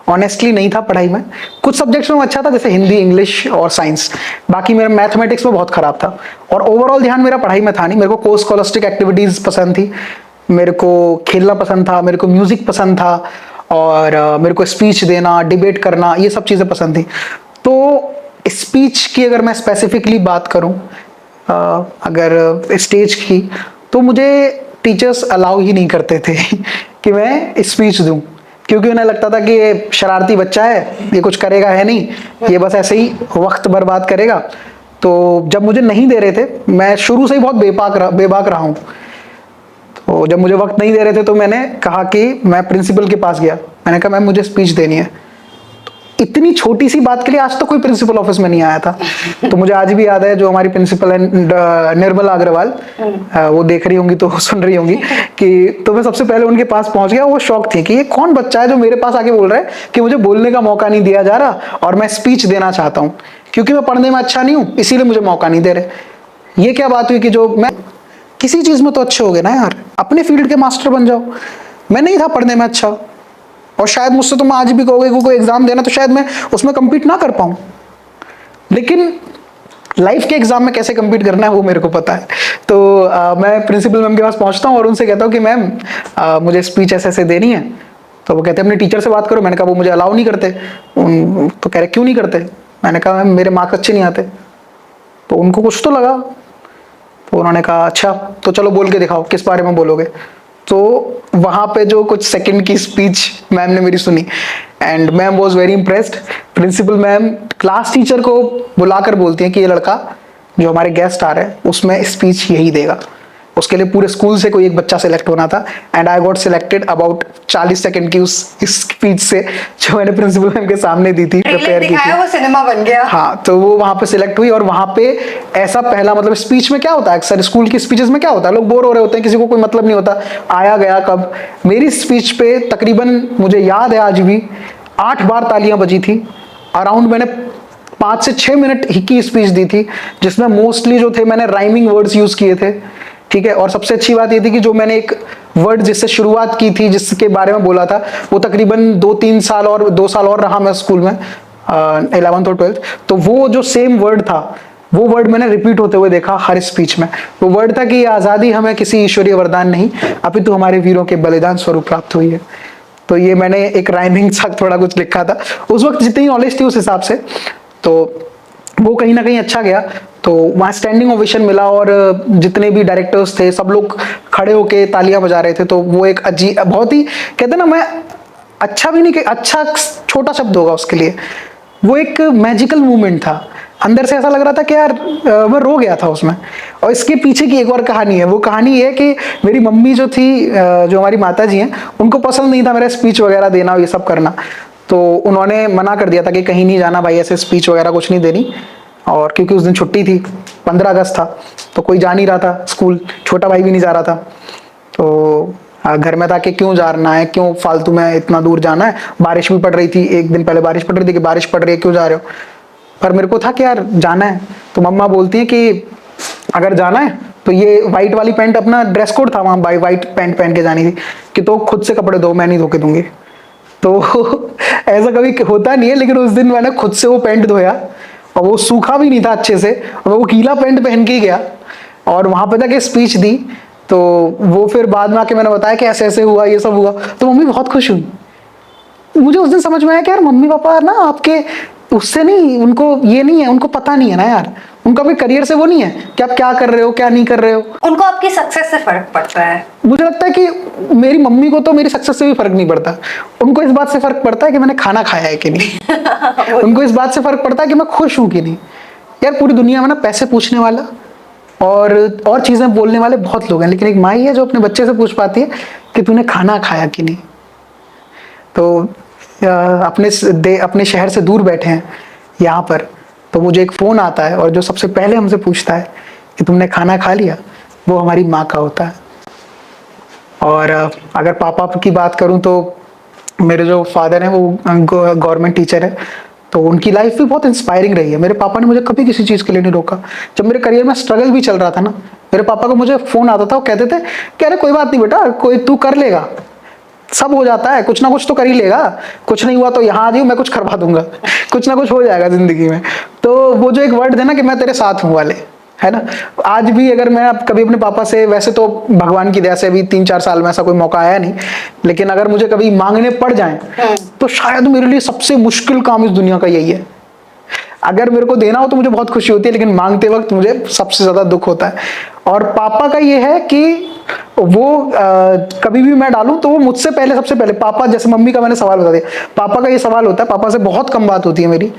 ऑनेस्टली नहीं था पढ़ाई में। कुछ सब्जेक्ट्स में अच्छा था, जैसे हिंदी, इंग्लिश और साइंस। बाकी मेरा मैथमेटिक्स में बहुत खराब था, और ओवरऑल ध्यान मेरा पढ़ाई में था नहीं। मेरे को को स्कॉलस्टिक एक्टिविटीज पसंद थी, मेरे को खेलना पसंद था, मेरे को म्यूजिक पसंद था, और मेरे को स्पीच देना, डिबेट करना, ये सब चीज़ें पसंद थी। तो स्पीच की अगर मैं स्पेसिफिकली बात करूं, अगर स्टेज की, तो मुझे टीचर्स अलाउ ही नहीं करते थे कि मैं स्पीच दूं, क्योंकि उन्हें लगता था कि ये शरारती बच्चा है, ये कुछ करेगा है नहीं, ये बस ऐसे ही वक्त बर्बाद करेगा। तो जब मुझे नहीं दे रहे थे, मैं शुरू से ही बहुत बेबाक रहा हूँ। तो जब मुझे वक्त नहीं दे रहे थे तो मैंने कहा कि मैं प्रिंसिपल के पास गया। मैंने कहा मैम मुझे स्पीच देनी है। इतनी छोटी सी बात के लिए आज तक कोई प्रिंसिपल ऑफिस में नहीं आया था। तो मुझे आज भी याद है, जो हमारी प्रिंसिपल है निर्मला अग्रवाल, वो देख रही होंगी तो सुन रही होंगी कि, तो मैं सबसे पहले उनके पास पहुंच गया। वो शौक थी कि ये कौन बच्चा है जो मेरे पास आके बोल रहा है कि मुझे बोलने का मौका नहीं दिया जा रहा और मैं स्पीच देना चाहता हूँ, क्योंकि मैं पढ़ने में अच्छा नहीं हूँ इसीलिए मुझे मौका नहीं दे रहे। ये क्या बात हुई कि जो मैं किसी चीज में तो अच्छे हो गए ना यार, अपने फील्ड के मास्टर बन जाओ। मैं नहीं था पढ़ने में अच्छा, और शायद मुझसे तुम आज भी कहोगे कोई एग्जाम देना तो शायद मैं उसमें compete ना कर पाऊं, लेकिन लाइफ के एग्जाम में कैसे compete करना है वो मेरे को पता है। तो मैं प्रिंसिपल मैम के पास पहुंचता हूँ और उनसे कहता हूँ कि मैम मुझे स्पीच ऐसे ऐसे देनी है। तो वो कहते हैं अपने टीचर से बात करो। मैंने कहा वो मुझे अलाउ नहीं करते। तो कह रहे क्यों नहीं करते? मैंने कहा मैम मेरे मार्क्स अच्छे नहीं आते। तो उनको कुछ तो लगा, तो उन्होंने कहा अच्छा तो चलो बोल के दिखाओ, किस बारे में बोलोगे? तो वहाँ पे जो कुछ सेकंड की स्पीच मैम ने मेरी सुनी and ma'am was very impressed. Principal ma'am class teacher को बुलाकर बोलती हैं कि ये लड़का जो हमारे गेस्ट आ रहे हैं उसमें स्पीच यही देगा। उसके लिए पूरे स्कूल से कोई एक बच्चा सेलेक्ट होना था and I got selected about 40 second की उस स्पीच से जो मैंने प्रिंसिपल मैम के सामने दी थी, प्रिपेयर की थी।
वो सिनेमा बन गया।
हाँ, तो वो वहां पे सिलेक्ट हुई और वहां पे ऐसा पहला मतलब स्पीच में क्या होता है, अक्सर स्कूल की स्पीचेस में क्या होता है, लोग बोर हो रहे होते हैं, किसी को कोई मतलब नहीं होता आया गया कब। मेरी स्पीच पे तकरीबन मुझे याद है आज भी 8 बार तालियां बजी थी। अराउंड मैंने 5 से 6 मिनट ही की स्पीच दी थी, जिसमें मोस्टली जो थे मैंने राइमिंग वर्ड्स यूज किए थे, ठीक है। और सबसे अच्छी बात ये थी कि जो मैंने एक वर्ड जिससे शुरुआत की थी, जिसके बारे में बोला था, वो तकरीबन 2-3 साल और 2 साल और रहा मैं स्कूल में 11th और 12th। तो वो जो सेम वर्ड था वो वर्ड मैंने रिपीट होते हुए देखा हर स्पीच में। वो वर्ड था कि आज़ादी हमें किसी ईश्वरीय वरदान नहीं अपितु हमारे वीरों के बलिदान स्वरूप प्राप्त हुई है। तो ये मैंने एक राइमिंग सा थोड़ा कुछ लिखा था उस वक्त, जितनी नॉलेज थी उस हिसाब से। तो वो कहीं ना कहीं अच्छा गया। तो वहाँ स्टैंडिंग ओवेशन मिला और जितने भी डायरेक्टर्स थे सब लोग खड़े होके तालियां बजा रहे थे। तो वो एक अजीब, बहुत ही कहते ना, मैं अच्छा भी नहीं कि अच्छा छोटा शब्द होगा उसके लिए, वो एक मैजिकल मूवमेंट था। अंदर से ऐसा लग रहा था कि यार मैं रो गया था उसमें। और इसके पीछे की एक और कहानी है। वो कहानी ये है कि मेरी मम्मी जो थी, जो हमारी माता जी हैं, उनको पसंद नहीं था मेरा स्पीच वगैरह देना ये सब करना। तो उन्होंने मना कर दिया था कि कहीं नहीं जाना भाई, ऐसे स्पीच वगैरह कुछ नहीं देनी। और क्योंकि उस दिन छुट्टी थी, 15 अगस्त था, तो कोई जा नहीं रहा था स्कूल, छोटा भाई भी नहीं जा रहा था। तो घर में था कि क्यों जाना है, क्यों फालतू में इतना दूर जाना है। बारिश भी पड़ रही थी, एक दिन पहले बारिश पड़ रही थी कि बारिश पड़ रही है क्यों जा रहे हो। पर मेरे को था कि यार जाना है। तो मम्मा बोलती है कि अगर जाना है तो ये वाइट वाली पैंट, अपना ड्रेस कोड था वहाँ, वाइट पैंट पहन के जानी थी, कि तो खुद से कपड़े धो, मैं नहीं धो के दूंगी। तो ऐसा कभी होता नहीं है, लेकिन उस दिन मैंने खुद से वो पैंट धोया और वो सूखा भी नहीं था अच्छे से, और वो गीला पैंट पहन के ही गया और वहां पे जाके स्पीच दी। तो वो फिर बाद में आके मैंने बताया कि ऐसे ऐसे हुआ, ये सब हुआ, तो मम्मी बहुत खुश हुई। मुझे उस दिन समझ में आया कि यार मम्मी पापा ना आपके उससे नहीं, उनको ये नहीं है, उनको पता नहीं है ना यार, उनका भी करियर से वो नहीं है कि आप क्या कर रहे हो क्या नहीं कर रहे हो।
उनको आपकी सक्सेस से फर्क पड़ता है।
मुझे लगता है कि मेरी मम्मी को तो मेरी सक्सेस से भी फर्क नहीं पड़ता, उनको इस बात से फर्क पड़ता है कि मैंने खाना खाया है कि नहीं। उनको इस बात से फर्क पड़ता है कि मैं खुश हूं कि नहीं। यार पूरी दुनिया में ना पैसे पूछने वाला और चीजें बोलने वाले बहुत लोग हैं, लेकिन एक माँ है जो अपने बच्चे से पूछ पाती है कि तूने खाना खाया कि नहीं। तो अपने शहर से दूर बैठे हैं यहाँ पर, तो मुझे एक फोन आता है और जो सबसे पहले हमसे पूछता है कि तुमने खाना खा लिया, वो हमारी माँ का होता है। और अगर पापा की बात करूं तो मेरे जो फादर हैं वो गवर्नमेंट टीचर है, तो उनकी लाइफ भी बहुत इंस्पायरिंग रही है। मेरे पापा ने मुझे कभी किसी चीज़ के लिए नहीं रोका। जब मेरे करियर में स्ट्रगल भी चल रहा था ना, मेरे पापा को मुझे फ़ोन आता था, वो कहते थे कि अरे कोई बात नहीं बेटा, कोई तू कर लेगा, सब हो जाता है, कुछ ना कुछ तो कर ही लेगा, कुछ नहीं हुआ तो यहाँ आ जाइए, मैं कुछ करवा दूंगा, कुछ ना कुछ हो जाएगा ज़िंदगी में। तो वो जो एक वर्ड थे ना कि मैं तेरे साथ हूँ वाले, है ना, आज भी अगर मैं कभी अपने पापा से, वैसे तो भगवान की दया से अभी 3-4 साल में ऐसा कोई मौका आया नहीं, लेकिन अगर मुझे कभी मांगने पड़ जाए तो शायद मेरे लिए सबसे मुश्किल काम इस दुनिया का यही है। अगर मेरे को देना हो तो मुझे बहुत खुशी होती है, लेकिन मांगते वक्त मुझे सबसे ज्यादा दुख होता है। और पापा का ये है कि वो कभी भी मैं डालूं तो वो मुझसे पहले, सबसे पहले पापा, जैसे मम्मी का मैंने सवाल बता दिया, पापा का ये सवाल होता है। पापा से बहुत कम बात होती है मेरी,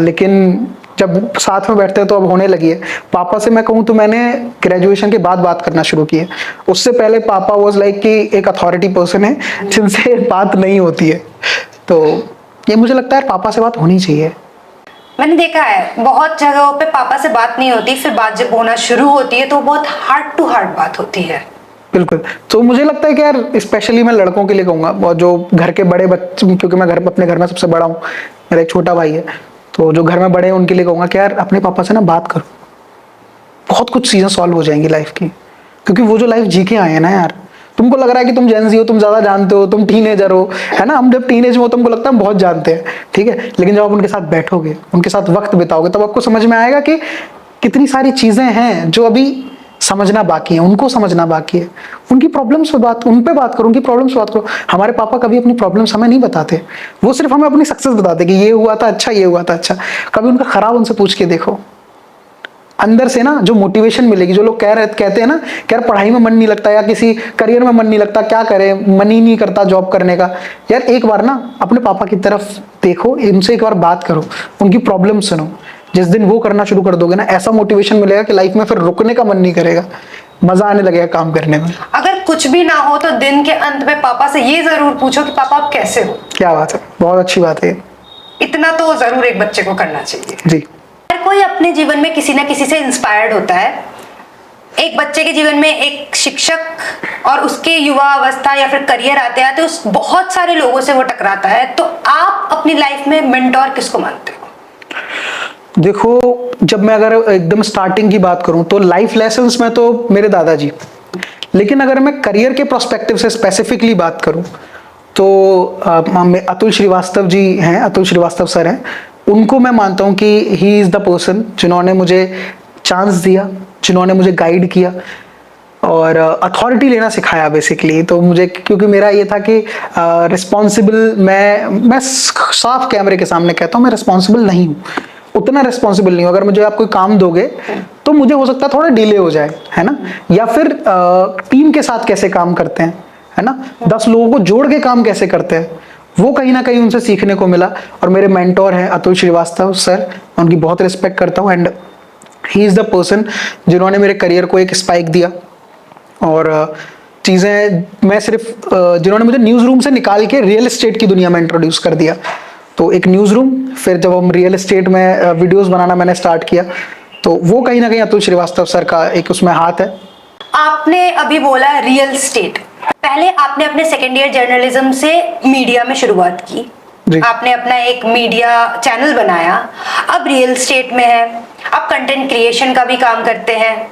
लेकिन जब साथ में बैठते हैं तो अब होने लगी है। पापा से मैं कहूँ तो मैंने ग्रेजुएशन के बाद बात करना शुरू की है। उससे पहले पापा वाज लाइक कि एक अथॉरिटी पर्सन है जिनसे बात नहीं होती है। तो ये मुझे लगता है पापा से बात होनी चाहिए।
मैंने देखा है बहुत जगहों पे पापा से बात नहीं होती, फिर बात जब होना शुरू होती है तो बहुत हार्ट टू हार्ट बात होती है।
बिल्कुल। तो मुझे लगता है कि यार स्पेशली मैं लड़कों के लिए कहूँगा, और जो घर के बड़े बच्चे, क्योंकि मैं अपने घर में सबसे बड़ा हूँ, मेरा एक छोटा भाई है, तो जो घर में बड़े हैं उनके लिए कहूँगा कि यार अपने पापा से ना बात करो, बहुत कुछ चीज़ें सॉल्व हो जाएंगी लाइफ की। क्योंकि वो जो लाइफ जी के आए हैं ना यार, तुमको लग रहा है कि तुम जेन ज़ी हो, तुम ज्यादा जानते हो, तुम टीनेजर हो, है ना। हम जब टीनेज में हो तुमको लगता है हम बहुत जानते हैं, ठीक है, लेकिन जब आप उनके साथ बैठोगे, उनके साथ वक्त बिताओगे, तब आपको समझ में आएगा कि कितनी सारी चीजें हैं जो अभी समझना बाकी है, उनको समझना बाकी है। उनकी प्रॉब्लम्स पे बात, उन पे बात करो, उनकी प्रॉब्लम्स पे बात करो। हमारे पापा कभी अपनी प्रॉब्लम्स हमें नहीं बताते, वो सिर्फ हमें अपनी सक्सेस बताते कि ये हुआ था अच्छा, ये हुआ था अच्छा। कभी उनका खराब उनसे पूछ के देखो, अंदर से ना जो मोटिवेशन मिलेगी। जो लोग कहते हैं ना कि यार पढ़ाई में मन नहीं लगता या किसी करियर में मन नहीं लगता, क्या करें, मन ही नहीं करता जॉब करने का। यार एक बार ना अपने पापा की तरफ देखो, इनसे एक बार बात करो, उनकी प्रॉब्लम सुनो। जिस दिन वो करना शुरू कर दोगे ना, ऐसा मोटिवेशन मिलेगा कि लाइफ में फिर रुकने का मन नहीं करेगा, मजा आने लगेगा काम करने में।
अगर कुछ भी ना हो तो दिन के अंत में पापा से ये जरूर पूछो कि पापा आप कैसे हो।
क्या बात है, बहुत अच्छी बात है।
इतना तो जरूर एक बच्चे को करना चाहिए
जी।
हर कोई अपने जीवन में किसी ना किसी से इंस्पायर्ड होता है। एक बच्चे के जीवन में एक शिक्षक और उसके युवा अवस्था या फिर करियर आते आते उस बहुत सारे लोगों से वो टकराता है। तो आप अपनी लाइफ में मेंटोर किसको मानते हो?
देखो, जब मैं अगर एकदम स्टार्टिंग की बात करूं तो लाइफ लेसन्स में तो मेरे दादाजी, लेकिन अगर मैं करियर के प्रोस्पेक्टिव से स्पेसिफिकली बात करूं तो अतुल श्रीवास्तव जी हैं, अतुल श्रीवास्तव सर हैं। उनको मैं मानता हूं कि ही इज़ द पर्सन जिन्होंने मुझे चांस दिया, जिन्होंने मुझे गाइड किया और अथॉरिटी लेना सिखाया बेसिकली। तो मुझे, क्योंकि मेरा ये था कि रिस्पॉन्सिबल, मैं साफ कैमरे के सामने कहता हूँ मैं रिस्पॉन्सिबल नहीं हूँ, उतना रिस्पॉन्सिबल नहीं हूँ। अगर मुझे आप कोई काम दोगे तो मुझे हो सकता है थोड़ा डिले हो जाए, है ना, या फिर टीम के साथ कैसे काम करते हैं, है ना, 10 लोगों को जोड़ के काम कैसे करते हैं, वो कहीं ना कहीं उनसे सीखने को मिला। और मेरे मेंटोर हैं अतुल श्रीवास्तव सर, मैं उनकी बहुत रिस्पेक्ट करता हूँ and he is the person जिन्होंने मेरे करियर को एक स्पाइक दिया। और चीज़ें मैं सिर्फ जिन्होंने मुझे न्यूज़ रूम से निकाल के रियल एस्टेट की दुनिया में इंट्रोड्यूस कर दिया। तो एक न्यूज़ रूम, फिर जब हम रियल एस्टेट में वीडियोस बनाना मैंने स्टार्ट किया, तो वो कहीं ना कहीं अतुल श्रीवास्तव सर का एक उसमें हाथ है।
आपने अभी बोला रियल स्टेट, पहले आपने अपने सेकेंड ईयर जर्नलिज्म से मीडिया में शुरुआत की, आपने अपना एक मीडिया चैनल बनाया, अब रियल स्टेट में है, आप कंटेंट क्रिएशन का भी काम करते हैं।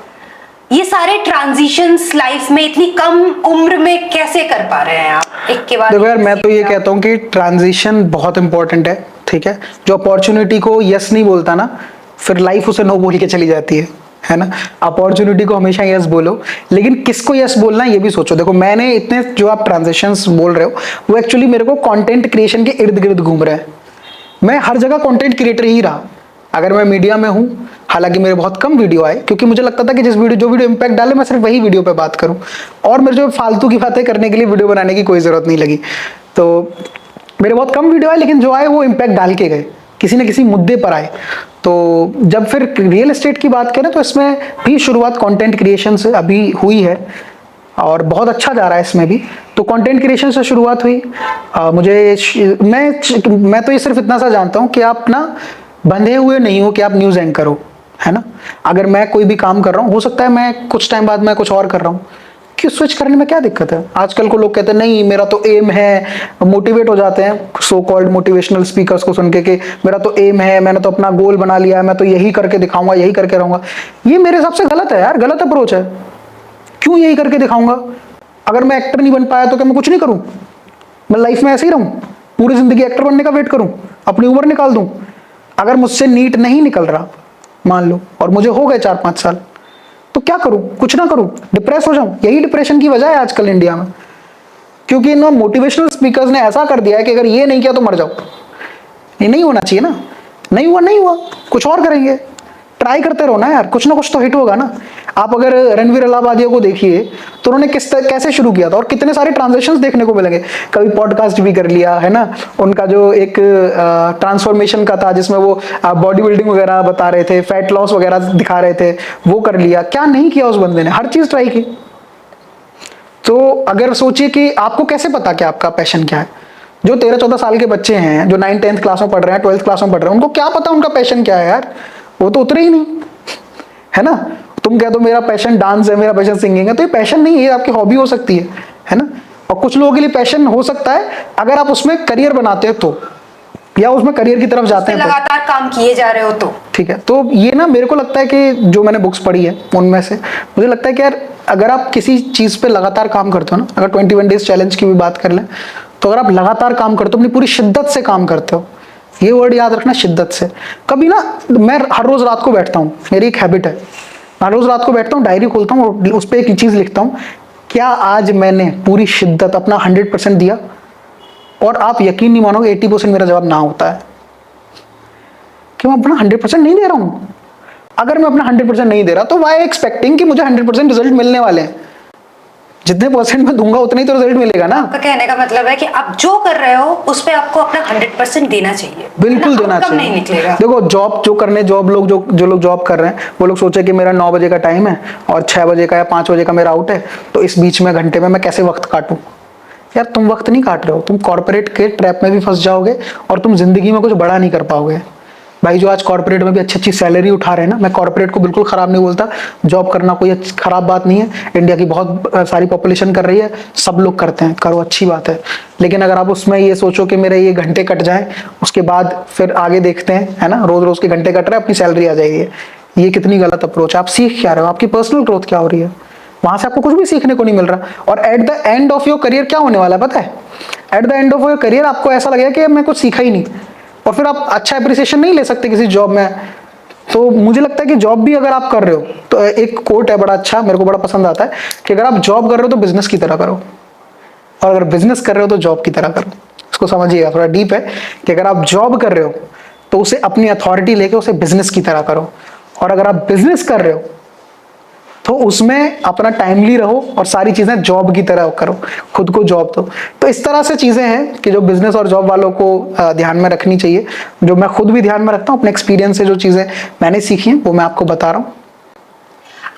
ये सारे ट्रांजिशंस लाइफ में इतनी कम उम्र में कैसे कर पा रहे हैं आप, एक के बाद? देखो
यार, मैं तो ये कहता हूँ कि ट्रांजिशन बहुत इंपॉर्टेंट है, ठीक है। जो अपॉर्चुनिटी को यस नहीं बोलता ना, फिर लाइफ उसे नो बोल के चली जाती है ना। अपॉर्चुनिटी को हमेशा यस बोलो, लेकिन किसको यस बोलना है ये भी सोचो। देखो, मैंने इतने जो आप ट्रांजिशंस बोल रहे हो वो एक्चुअली मेरे को कंटेंट क्रिएशन के इर्द गिर्द घूम रहे हैं। मैं हर जगह कंटेंट क्रिएटर ही रहा। अगर मैं मीडिया में हूँ, हालांकि मेरे बहुत कम वीडियो आए, क्योंकि मुझे लगता था कि जो वीडियो इंपैक्ट डाले मैं सिर्फ वही वीडियो पे बात करूँ, और मेरे जो फालतू की बातें करने के लिए वीडियो बनाने की कोई जरूरत नहीं लगी। तो मेरे बहुत कम वीडियो आए, लेकिन जो आए वो इम्पैक्ट डाल के गए, किसी न किसी मुद्दे पर आए। तो जब फिर रियल एस्टेट की बात करें तो इसमें भी शुरुआत कंटेंट क्रिएशन से अभी हुई है और बहुत अच्छा जा रहा है इसमें भी। तो कंटेंट क्रिएशन से शुरुआत हुई। मैं तो ये सिर्फ इतना सा जानता हूँ कि आप ना बंधे हुए नहीं हो कि आप न्यूज़ एंकर हो, है ना। अगर मैं कोई भी काम कर रहा हूँ, हो सकता है मैं कुछ टाइम बाद मैं कुछ और कर रहा हूँ, कि स्विच करने में क्या दिक्कत है। आजकल को लोग कहते हैं नहीं मेरा तो एम है, मोटिवेट हो जाते हैं सो कॉल्ड मोटिवेशनल स्पीकर्स को सुन के कि मेरा तो एम है, मैंने तो अपना गोल बना लिया है, मैं तो यही करके दिखाऊंगा, यही करके रहूंगा। ये मेरे हिसाब से गलत है यार, गलत अप्रोच है। क्यों यही करके दिखाऊंगा? अगर मैं एक्टर नहीं बन पाया तो क्या मैं कुछ नहीं करूं? मैं लाइफ में ऐसे ही रहूं, पूरी जिंदगी एक्टर बनने का वेट करूं, अपनी उम्र निकाल दूं? अगर मुझसे नीट नहीं निकल रहा मान लो, और मुझे हो गए 4-5 साल, तो क्या करूं? कुछ ना करूं, डिप्रेस हो जाऊं? यही डिप्रेशन की वजह है आजकल इंडिया में, क्योंकि इन मोटिवेशनल स्पीकर्स ने ऐसा कर दिया है कि अगर ये नहीं किया तो मर जाओ। ये नहीं होना चाहिए ना। नहीं हुआ नहीं हुआ, कुछ और करेंगे, ट्राई करते रहो ना यार, कुछ ना कुछ तो हिट होगा ना। आप अगर रणवीर अलाहाबादिया को देखिए तो उन्होंने कैसे शुरू किया था और कितने सारे ट्रांजेक्शंस देखने को मिलेंगे। कभी पॉडकास्ट भी कर लिया, है ना, उनका जो एक ट्रांसफॉर्मेशन का था जिसमें वो बॉडी बिल्डिंग वगैरह बता रहे थे, फैट लॉस वगैरह दिखा रहे थे, वो कर लिया। क्या नहीं किया उस बंदे ने, हर चीज ट्राई की। तो अगर सोचिए कि आपको कैसे पता कि आपका पैशन क्या है। जो 13-14 साल के बच्चे हैं, जो 9th-10th क्लास में पढ़ रहे हैं, 12th क्लास में पढ़ रहे हैं, उनको क्या पता उनका पैशन क्या है यार? वो तो उतरे ही नहीं, है ना। तुम कह दो मेरा पैशन डांस है, मेरा पैशन सिंगिंग है, तो ये पैशन नहीं है, आपकी हॉबी हो सकती है ना। और कुछ लोगों के लिए पैशन हो सकता है अगर आप उसमें करियर बनाते हो तो, या उसमें करियर की तरफ
उस
जाते
पे
हैं तो
लगातार काम किए जा रहे हो तो
ठीक है। तो ये ना मेरे को लगता है कि जो मैंने बुक्स पढ़ी है उनमें से मुझे लगता है कि यार अगर आप किसी चीज़ पे लगातार काम करते हो ना, अगर 21 डेज चैलेंज की भी बात कर लें, तो अगर आप लगातार काम करते हो, अपनी पूरी शिद्दत से काम करते हो, ये वर्ड याद रखना, शिद्दत से। कभी ना, मैं हर रोज़ रात को बैठता हूँ, मेरी एक हैबिट है, हर रोज़ रात को बैठता हूँ, डायरी खोलता हूँ और उस पर एक चीज़ लिखता हूँ, क्या आज मैंने पूरी शिद्दत अपना 100% दिया? और आप यकीन नहीं मानोगे 80% मेरा जवाब ना होता है कि मैं अपना 100% नहीं दे रहा हूं। अगर मैं अपना 100% नहीं दे रहा तो वाई एक्सपेक्टिंग कि मुझे 100% रिजल्ट मिलने वाले हैं। जितने परसेंट मैं दूंगा उतना ही तो रिजल्ट मिलेगा ना।
आपका कहने का मतलब है कि आप जो कर रहे हो उस पे आपको अपना 100% देना चाहिए,
बिल्कुल देना
कम
चाहिए।
नहीं निकलेगा।
देखो जॉब जो करने, जॉब लोग जो लोग जॉब कर रहे हैं वो लोग सोचे कि मेरा 9 बजे का टाइम है और 6 बजे का या 5 बजे का मेरा आउट है, तो इस बीच में घंटे में मैं कैसे वक्त काटूं। यार तुम वक्त नहीं काट रहे हो, तुम कॉर्पोरेट के ट्रैप में भी फंस जाओगे और तुम जिंदगी में कुछ बड़ा नहीं कर पाओगे। भाई जो आज कॉर्पोरेट में भी अच्छी अच्छी सैलरी उठा रहे हैं ना, मैं कॉर्पोरेट को बिल्कुल खराब नहीं बोलता, जॉब करना कोई खराब बात नहीं है, इंडिया की बहुत सारी पॉपुलेशन कर रही है, सब लोग करते हैं, करो, अच्छी बात है। लेकिन अगर आप उसमें ये सोचो कि मेरे ये घंटे कट जाए, उसके बाद फिर आगे देखते हैं, है ना, रोज रोज के घंटे कट रहे हैं, अपनी सैलरी आ जाएगी, ये कितनी गलत अप्रोच है। आप सीख क्या रहे हो, आपकी पर्सनल ग्रोथ क्या हो रही है, वहां से आपको कुछ भी सीखने को नहीं मिल रहा। और at the end of your career क्या होने वाला है पता है? At the end of your career आपको ऐसा लगेगा कि मैं कुछ सीखा ही नहीं, और फिर आप अच्छा अप्रिसिएशन नहीं ले सकते किसी जॉब में। तो मुझे लगता है कि जॉब भी अगर आप कर रहे हो, तो एक कोट है बड़ा अच्छा, मेरे को बड़ा पसंद आता है कि अगर आप जॉब कर रहे हो तो बिजनेस की तरह करो, और अगर बिजनेस कर रहे हो तो जॉब की तरह करो। इसको समझिएगा, थोड़ा डीप है कि अगर आप जॉब कर रहे हो तो उसे अपनी अथॉरिटी लेके उसे बिजनेस की तरह करो, और अगर आप बिजनेस कर रहे हो तो उसमें अपना टाइमली रहो और सारी चीजें जॉब की तरह करो, खुद को जॉब दो। तो इस तरह से चीजें हैं कि जो बिजनेस और जॉब वालों को ध्यान में रखनी चाहिए, जो मैं खुद भी ध्यान में रखता हूँ, अपने एक्सपीरियंस से जो चीजें मैंने सीखी हैं वो मैं आपको बता रहा हूँ।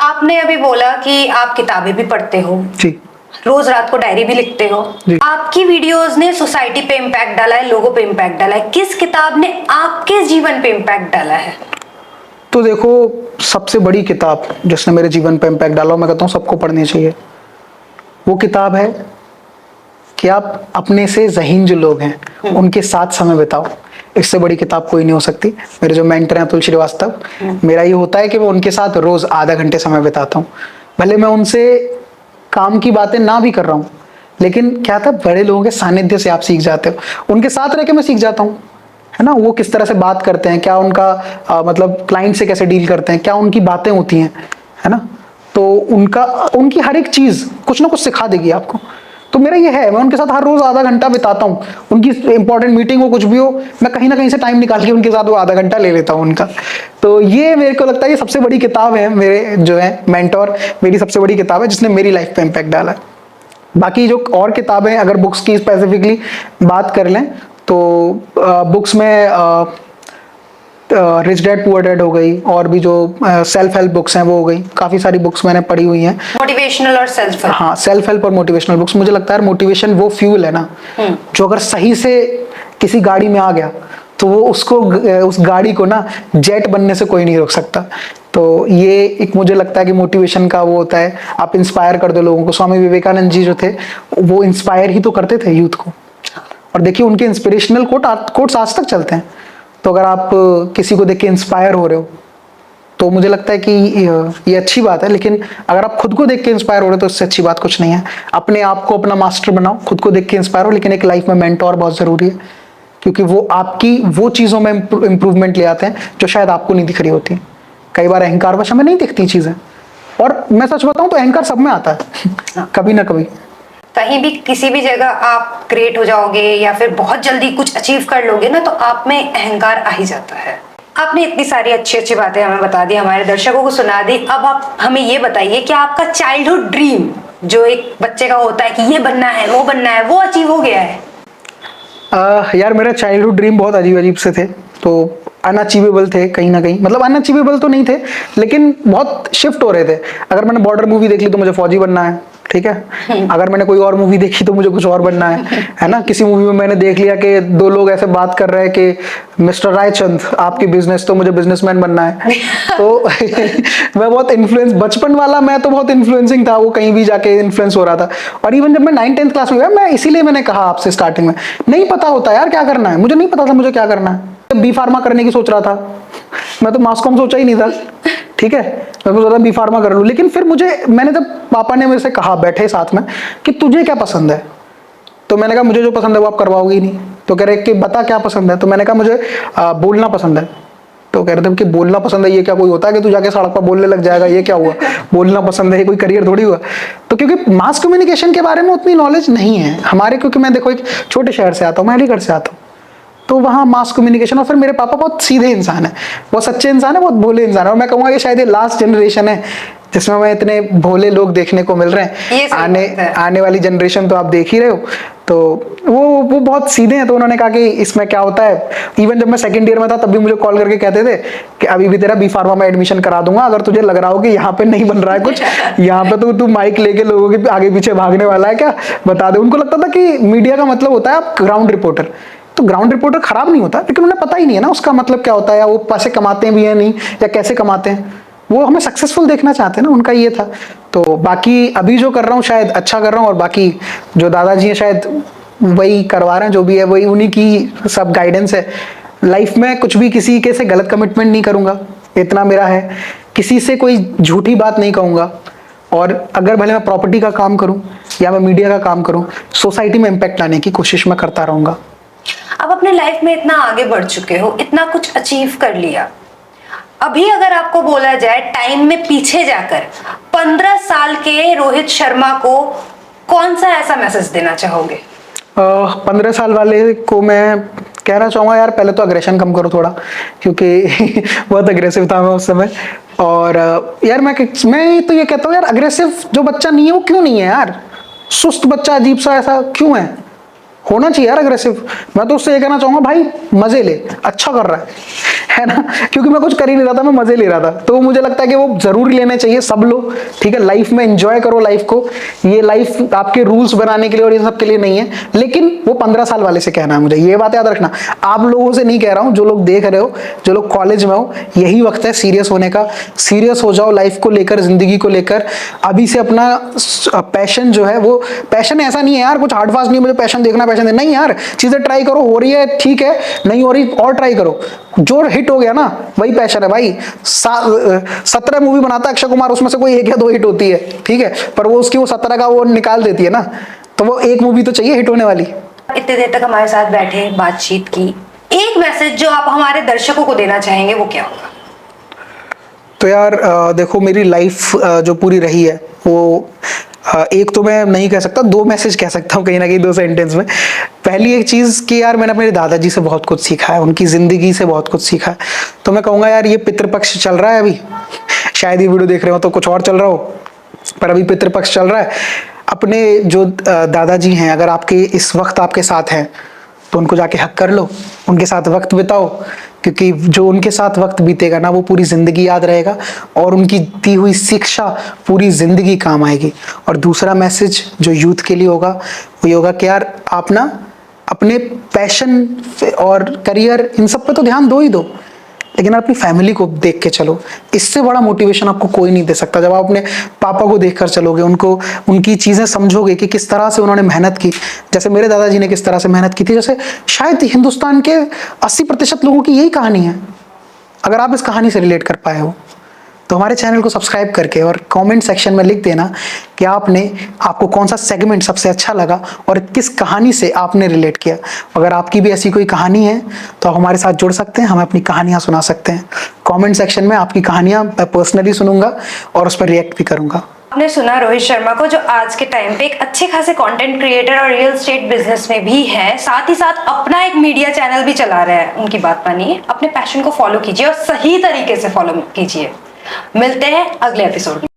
आपने अभी बोला कि आप किताबें भी पढ़ते हो
जी,
रोज रात को डायरी भी लिखते हो, आपकी वीडियोस ने सोसाइटी पे इम्पैक्ट डाला है, लोगों पे इम्पैक्ट डाला है, किस किताब ने आपके जीवन पे इम्पैक्ट डाला है?
तो देखो सबसे बड़ी किताब जिसने मेरे जीवन पर इम्पैक्ट डाला, मैं कहता हूँ सबको पढ़नी चाहिए, वो किताब है कि आप अपने से ज़हीन जो लोग हैं उनके साथ समय बिताओ। इससे बड़ी किताब कोई नहीं हो सकती। मेरे जो मेंटर हैं अतुल श्रीवास्तव, मेरा ये होता है कि मैं उनके साथ रोज आधा घंटे समय बिताता हूँ। भले मैं उनसे काम की बातें ना भी कर रहा हूँ, लेकिन क्या था, बड़े लोगों के सानिध्य से आप सीख जाते हो, उनके साथ रह के मैं सीख जाता हूँ, है ना। वो किस तरह से बात करते हैं, क्या उनका मतलब क्लाइंट से कैसे डील करते हैं, क्या उनकी बातें होती हैं, है ना। तो उनकी हर एक चीज़ कुछ ना कुछ सिखा देगी आपको। तो मेरा ये है, मैं उनके साथ हर रोज आधा घंटा बिताता हूँ। उनकी इंपॉर्टेंट मीटिंग हो, कुछ भी हो, मैं कहीं ना कहीं से टाइम निकाल के उनके साथ वो आधा घंटा ले लेता हूँ उनका। तो ये मेरे को लगता है ये सबसे बड़ी किताब है, मेरे जो है मेंटोर मेरी सबसे बड़ी किताब है जिसने मेरी लाइफ पे इम्पैक्ट डाला है। बाकी जो और किताबें, अगर बुक्स की स्पेसिफिकली बात कर लें तो बुक्स में रिच डैड पुअर डैड हो गई, और भी जो सेल्फ हेल्प बुक्स हैं वो हो गई, काफ़ी सारी बुक्स मैंने पढ़ी हुई हैं।
मोटिवेशनल और सेल्फ हेल्प।
हाँ, सेल्फ हेल्प और मोटिवेशनल बुक्स। मुझे लगता है मोटिवेशन वो फ्यूल है ना, जो अगर सही से किसी गाड़ी में आ गया तो वो उसको उस गाड़ी को ना जेट बनने से कोई नहीं रोक सकता। तो ये एक मुझे लगता है कि मोटिवेशन का वो होता है, आप इंस्पायर कर दो लोगों को। स्वामी विवेकानंद जी जो थे वो इंस्पायर ही तो करते थे यूथ को, और देखिए उनके इंस्पिरेशनल कोट्स आज तक चलते हैं। तो अगर आप किसी को देख के इंस्पायर हो रहे हो तो मुझे लगता है कि ये अच्छी बात है, लेकिन अगर आप खुद को देख के इंस्पायर हो रहे हो तो इससे अच्छी बात कुछ नहीं है। अपने आप को अपना मास्टर बनाओ, खुद को देख के इंस्पायर हो, लेकिन एक लाइफ में मेंटोर बहुत ज़रूरी है, क्योंकि वो आपकी वो चीज़ों में इंप्रूवमेंट ले आते हैं जो शायद आपको नहीं दिख रही होती। कई बार अहंकार वश हमें नहीं दिखती चीज़ें, और मैं सच बताऊँ तो अहंकार सब में आता है कभी ना कभी।
कहीं भी किसी भी जगह आप ग्रेट हो जाओगे या फिर बहुत जल्दी कुछ अचीव कर लोगे ना, तो आप में अहंकार आ ही जाता है। आपने इतनी सारी अच्छी अच्छी बातें हमें बता दी, हमारे दर्शकों को सुना दी। अब आप हमें ये बताइए कि आपका चाइल्डहुड ड्रीम जो एक बच्चे का होता है कि ये बनना है, वो बनना है, वो अचीव हो गया है?
यार मेरा चाइल्डहुड ड्रीम बहुत अजीब अजीब से थे, तो अनअचीवेबल थे कहीं ना कहीं। मतलब अनअचीवेबल तो नहीं थे, लेकिन बहुत शिफ्ट हो रहे थे। अगर मैंने बॉर्डर मूवी देख ली तो मुझे फौजी बनना है, ठीक है। अगर मैंने कोई और मूवी देखी तो मुझे कुछ और बनना है ना। किसी मूवी में मैंने देख लिया कि दो लोग ऐसे बात कर रहे हैं कि मिस्टर रायचंद आपकी बिजनेस, तो मुझे बिजनेसमैन बनना है। तो मैं बहुत इन्फ्लुएंस, बचपन वाला मैं तो बहुत इन्फ्लुएंसिंग था, वो कहीं भी जाके इन्फ्लुएंस हो रहा था। और इवन जब मैं 9th-10th क्लास में गया, मैं इसीलिए मैंने कहा आपसे स्टार्टिंग में, नहीं पता होता यार क्या करना है, मुझे नहीं पता था मुझे क्या करना है। बी फार्मा करने की सोच रहा था मैं, तो मास कॉम सोचा ही नहीं था, ठीक है। मैं सोचा था बी फार्मा कर लूं, लेकिन फिर मैंने जब पापा ने मेरे से कहा बैठे साथ में कि तुझे क्या पसंद है, तो मैंने कहा मुझे जो पसंद है वो आप करवाओगे ही नहीं। तो कह रहे कि बता क्या पसंद है, तो मैंने कहा मुझे बोलना पसंद है। तो कह रहे थे कि बोलना पसंद है, ये क्या कोई होता है कि तू जाके सड़क पर बोलने लग जाएगा, ये क्या हुआ, बोलना पसंद है, ये कोई करियर थोड़ी हुआ। तो क्योंकि मास कम्युनिकेशन के बारे में उतनी नॉलेज नहीं है हमारे, क्योंकि मैं देखो एक छोटे शहर से आता हूँ, मैं अलीगढ़ से आता हूँ, तो वहाँ मास कम्युनिकेशन। और फिर मेरे पापा बहुत सीधे इंसान है, बहुत सच्चे इंसान है, बहुत भोले इंसान है। और मैं कहूँगा कि शायद ये लास्ट जनरेशन है जिसमें हमें इतने भोले लोग देखने को मिल रहे हैं। आने वाली जनरेशन तो आप देख ही रहे हो, तो वो बहुत सीधे हैं। तो उन्होंने कहा कि इसमें क्या होता है। इवन जब मैं सेकंड ईयर में था तब भी मुझे कॉल करके कहते थे कि अभी भी तेरा बी फार्मा में एडमिशन करा दूंगा, अगर तुझे लग रहा हो कि यहाँ पे नहीं बन रहा है कुछ, यहाँ पे तो तू माइक लेके लोगों के आगे पीछे भागने वाला है क्या, बता दे। उनको लगता था कि मीडिया का मतलब होता है आप ग्राउंड रिपोर्टर। तो ग्राउंड रिपोर्टर खराब नहीं होता, लेकिन उन्हें पता ही नहीं है ना उसका मतलब क्या होता है, या वो पैसे कमाते भी हैं नहीं, या कैसे कमाते हैं। वो हमें सक्सेसफुल देखना चाहते हैं ना, उनका ये था। तो बाकी अभी जो कर रहा हूँ शायद अच्छा कर रहा हूँ, और बाकी जो दादाजी हैं शायद वही करवा रहे हैं, जो भी है वही उन्हीं की सब गाइडेंस है। लाइफ में कुछ भी किसी के से गलत कमिटमेंट नहीं करूंगा, इतना मेरा है। किसी से कोई झूठी बात नहीं कहूंगा, और अगर भले मैं प्रॉपर्टी का काम करूं या मैं मीडिया का काम करूं, सोसाइटी में इम्पैक्ट लाने की कोशिश मैं करता रहूंगा।
अब अपने लाइफ में इतना आगे बढ़ चुके हो, इतना कुछ अचीव कर लिया, अभी अगर आपको बोला जाए टाइम में पीछे जाकर 15 साल के रोहित शर्मा को कौन सा ऐसा मैसेज देना चाहोगे?
15 साल वाले को मैं कहना चाहूँगा यार, पहले तो अग्रेशन कम करो थोड़ा, क्योंकि बहुत अग्रेसिव था मैं उस समय। और यार मैं तो ये कहता हूँ यार, अग्रेसिव जो बच्चा नहीं है वो क्यों नहीं है यार, सुस्त बच्चा अजीब सा ऐसा क्यों है, होना चाहिए यार अग्रेसिव। मैं तो उससे ये कहना चाहूंगा भाई मजे ले, अच्छा कर रहा है ना, क्योंकि मैं कुछ कर ही नहीं रहा था, मैं मजे ले रहा था। तो मुझे लगता है कि वो जरूर लेने चाहिए सब लोग, ठीक है। लाइफ में एंजॉय करो लाइफ को, ये लाइफ आपके रूल्स बनाने के लिए और ये सब के लिए नहीं है। लेकिन वो 15 साल वाले से कहना है मुझे, ये बात याद रखना। आप लोगों से नहीं कह रहा हूँ, जो लोग देख रहे हो, जो लोग कॉलेज में हो, यही वक्त है सीरियस होने का। सीरियस हो जाओ लाइफ को लेकर, जिंदगी को लेकर। अभी से अपना पैशन जो है, वो पैशन ऐसा नहीं है यार कुछ हार्ड फास्ट नहीं, मुझे पैशन देखना नहीं यार, चीजें ट्राई करो, हो रही है ठीक है, नहीं हो रही और ट्राई करो। जो हिट हो गया ना वही पैशन है भाई। 17 मूवी बनाता है अक्षय कुमार, उसमें से कोई 1 या 2 हिट होती है, ठीक है, पर वो उसकी वो 17 का वो निकाल देती है ना, तो वो एक मूवी तो चाहिए हिट होने वाली।
इतने देर तक हमारे साथ बैठे, बातचीत की, एक मैसेज जो आप हमारे दर्शकों को देना चाहेंगे वो क्या होगा?
तो यार देखो, मेरी लाइफ जो पूरी रही है वो एक तो मैं नहीं कह सकता, 2 मैसेज कह सकता हूँ कहीं ना कहीं 2 सेंटेंस में। पहली एक चीज़ कि यार मैंने अपने दादाजी से बहुत कुछ सीखा है, उनकी ज़िंदगी से बहुत कुछ सीखा है। तो मैं कहूँगा यार, ये पितृपक्ष चल रहा है अभी, शायद ये वीडियो देख रहे हो तो कुछ और चल रहा हो, पर अभी पितृपक्ष चल रहा है। अपने जो दादाजी हैं, अगर आपके इस वक्त आपके साथ हैं तो उनको जाके हक कर लो, उनके साथ वक्त बिताओ, क्योंकि जो उनके साथ वक्त बीतेगा ना वो पूरी जिंदगी याद रहेगा, और उनकी दी हुई शिक्षा पूरी जिंदगी काम आएगी। और दूसरा मैसेज जो यूथ के लिए होगा वो ये होगा कि यार आप ना अपने पैशन और करियर इन सब पे तो ध्यान दो ही दो, लेकिन अपनी फैमिली को देख के चलो। इससे बड़ा मोटिवेशन आपको कोई नहीं दे सकता। जब आप अपने पापा को देखकर चलोगे, उनको उनकी चीज़ें समझोगे कि किस तरह से उन्होंने मेहनत की, जैसे मेरे दादाजी ने किस तरह से मेहनत की थी, जैसे शायद हिंदुस्तान के 80% लोगों की यही कहानी है। अगर आप इस कहानी से रिलेट कर पाए हो तो हमारे चैनल को सब्सक्राइब करके और कमेंट सेक्शन में लिख देना कि आपको कौन सा सेगमेंट सबसे अच्छा लगा और किस कहानी से आपने रिलेट किया। अगर आपकी भी ऐसी कोई कहानी है तो आप हमारे साथ जुड़ सकते हैं, हमें अपनी कहानियां सुना सकते हैं। कमेंट सेक्शन में आपकी कहानियां मैं पर्सनली सुनूंगा और उस पर रिएक्ट भी करूंगा।
आपने सुना रोहित शर्मा को, जो आज के टाइम पे एक अच्छे खासे कंटेंट क्रिएटर और रियल एस्टेट बिजनेस में भी है, साथ ही साथ अपना एक मीडिया चैनल भी चला रहा है। उनकी बात मानिए, अपने पैशन को फॉलो कीजिए और सही तरीके से फॉलो कीजिए। मिलते हैं अगले एपिसोड में।